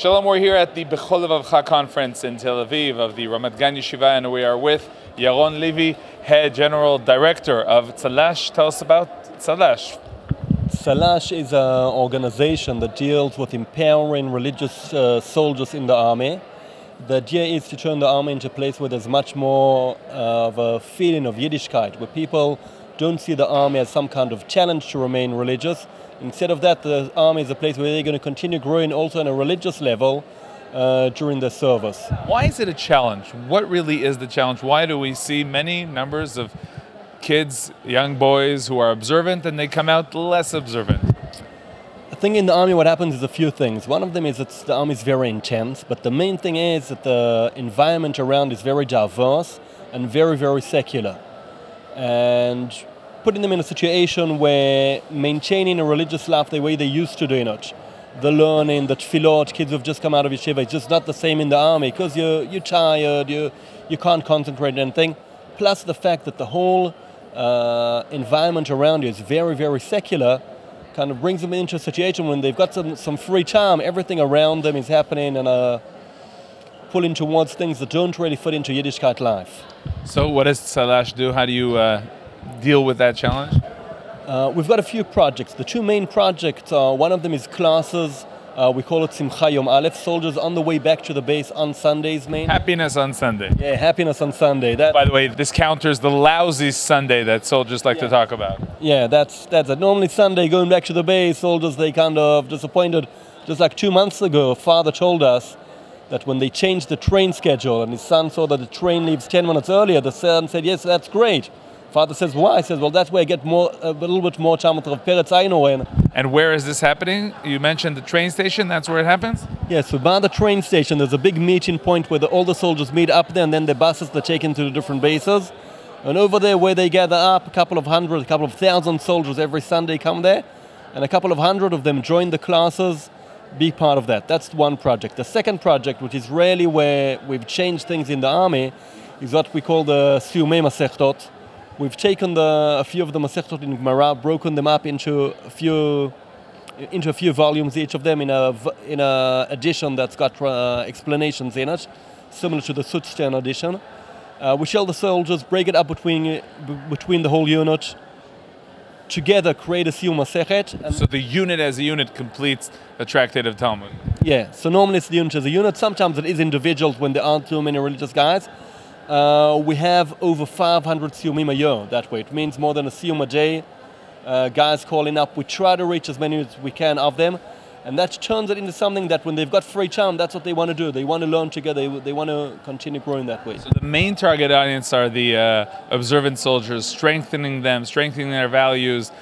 Shalom, we're here at the Bechol Levavcha conference in Tel Aviv of the Ramat Gan Yeshiva, and we are with Yaron Levy, Head General Director of Tzalash. Tell us about Tzalash. Tzalash is an organization that deals with empowering religious soldiers in the army. The idea is to turn the army into a place where there's much more of a feeling of Yiddishkeit, where people don't see the army as some kind of challenge to remain religious. Instead of that, the army is a place where they're going to continue growing also on a religious level during their service. Why is it a challenge? What really is the challenge? Why do we see many numbers of kids, young boys who are observant and they come out less observant? I think in the army what happens is a few things. One of them is that the army is very intense, but the main thing is that the environment around is very diverse and very, very secular. And putting them in a situation where maintaining a religious life the way they used to doing it, the learning, the tefillot, kids who've just come out of yeshiva, it's just not the same in the army because you're tired, you can't concentrate on anything. Plus the fact that the whole environment around you is very, very secular, kind of brings them into a situation when they've got some free time, everything around them is happening and pulling towards things that don't really fit into Yiddishkeit life. So what does Tzalash do? How do you deal with that challenge? We've got a few projects. The two main projects are, one of them is classes. We call it Simcha Yom Aleph, soldiers on the way back to the base on Sundays, mainly. Happiness on Sunday. Yeah, happiness on Sunday. By the way, this counters the lousy Sunday that soldiers like to talk about. Yeah, that's it. Normally Sunday, going back to the base, soldiers, they kind of disappointed. Just like 2 months ago, a father told us that when they changed the train schedule and his son saw that the train leaves 10 minutes earlier, the son said, yes, that's great. Father says, why? He says, well, that's where I get a little bit more time with Rav Peretz Ayno. And where is this happening? You mentioned the train station, that's where it happens? Yeah, so by the train station, there's a big meeting point where all the soldiers meet up there, and then the buses are taken to the different bases. And over there where they gather up, a couple of thousand soldiers every Sunday come there, and a couple of hundred of them join the classes, be part of that. That's one project. The second project, which is really where we've changed things in the army, is what we call the Siyumei Masechtot. We've taken a few of the Masechtot in Gemara, broken them up into a few volumes, each of them in a edition that's got explanations in it, similar to the Sutzstern edition. We tell the soldiers, break it up between the whole unit, together create a Siyum Masechet. So the unit as a unit completes a tractate of Talmud? Yeah, so normally it's the unit as a unit. Sometimes it is individuals when there aren't too many religious guys. We have over 500 Siyumim a year that way. It means more than a Siyum a day. Guys calling up. We try to reach as many as we can of them. And that turns it into something that when they've got free time, that's what they want to do. They want to learn together. They want to continue growing that way. So the main target audience are the observant soldiers, strengthening them, strengthening their values.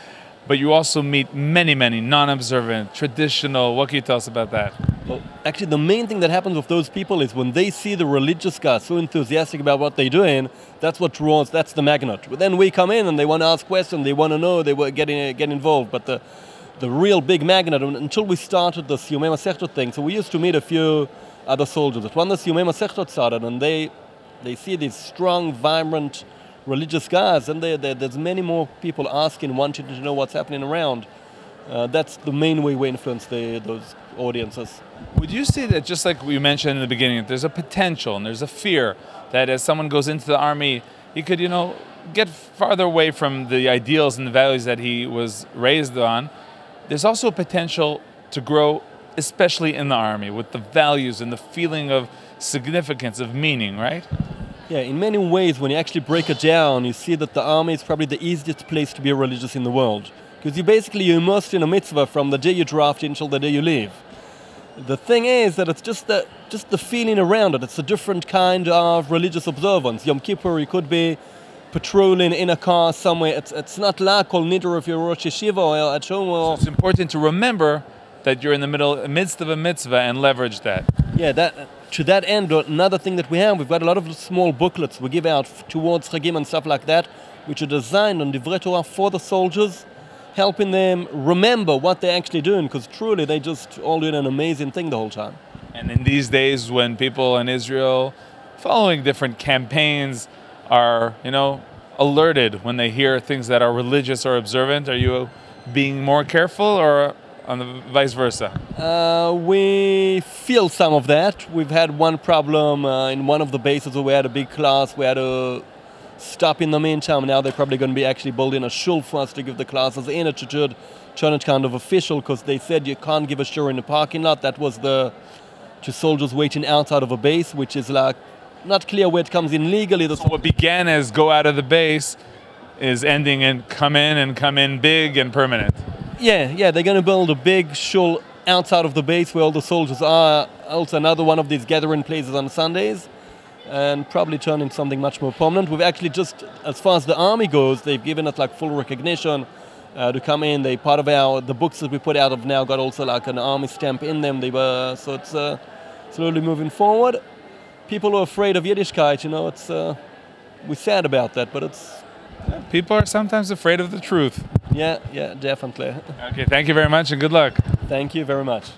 But you also meet many, many non-observant, traditional. What can you tell us about that? Well, actually, the main thing that happens with those people is when they see the religious guys so enthusiastic about what they're doing, that's what draws, that's the magnet. But then we come in and they want to ask questions, they want to know, they want to get involved. But the real big magnet, until we started the Siyumei Masechtot thing, so we used to meet a few other soldiers. But when the Siyumei Masechtot started and they see these strong, vibrant, religious guys, and there's many more people asking, wanting to know what's happening around. That's the main way we influence those audiences. Would you say that, just like we mentioned in the beginning, that there's a potential and there's a fear that as someone goes into the army, he could, get farther away from the ideals and the values that he was raised on? There's also a potential to grow, especially in the army, with the values and the feeling of significance, of meaning, right? Yeah, in many ways, when you actually break it down, you see that the army is probably the easiest place to be religious in the world. Because you're immersed in a mitzvah from the day you draft until the day you leave. The thing is that it's just the feeling around it. It's a different kind of religious observance. Yom Kippur, you could be patrolling in a car somewhere. It's not like Kol Nidr if you're Rosh Yeshiva or at home. So it's important to remember that you're in the midst of a mitzvah and leverage that. Yeah, to that end, another thing that we've got a lot of small booklets we give out towards Chagim and stuff like that, which are designed on Divrei Torah for the soldiers, helping them remember what they're actually doing, because truly they just all doing an amazing thing the whole time. And in these days when people in Israel, following different campaigns, are, alerted when they hear things that are religious or observant, are you being more careful, or on the vice versa? We feel some of that. We've had one problem in one of the bases where we had a big class. We had to stop in the meantime. Now they're probably going to be actually building a shul for us to give the classes in. It should turn it kind of official, because they said you can't give a shul in the parking lot. That was to soldiers waiting outside of a base, which is like not clear where it comes in legally. So what began as go out of the base is ending in come in big and permanent. Yeah, they're going to build a big shul outside of the base where all the soldiers are. Also another one of these gathering places on Sundays, and probably turn into something much more permanent. We've actually just, as far as the army goes, they've given us like full recognition to come in. They part of the books that we put out have now got also like an army stamp in them. So it's slowly moving forward. People are afraid of Yiddishkeit, we're sad about that, but it's... People are sometimes afraid of the truth. Yeah, definitely. Okay, thank you very much and good luck. Thank you very much.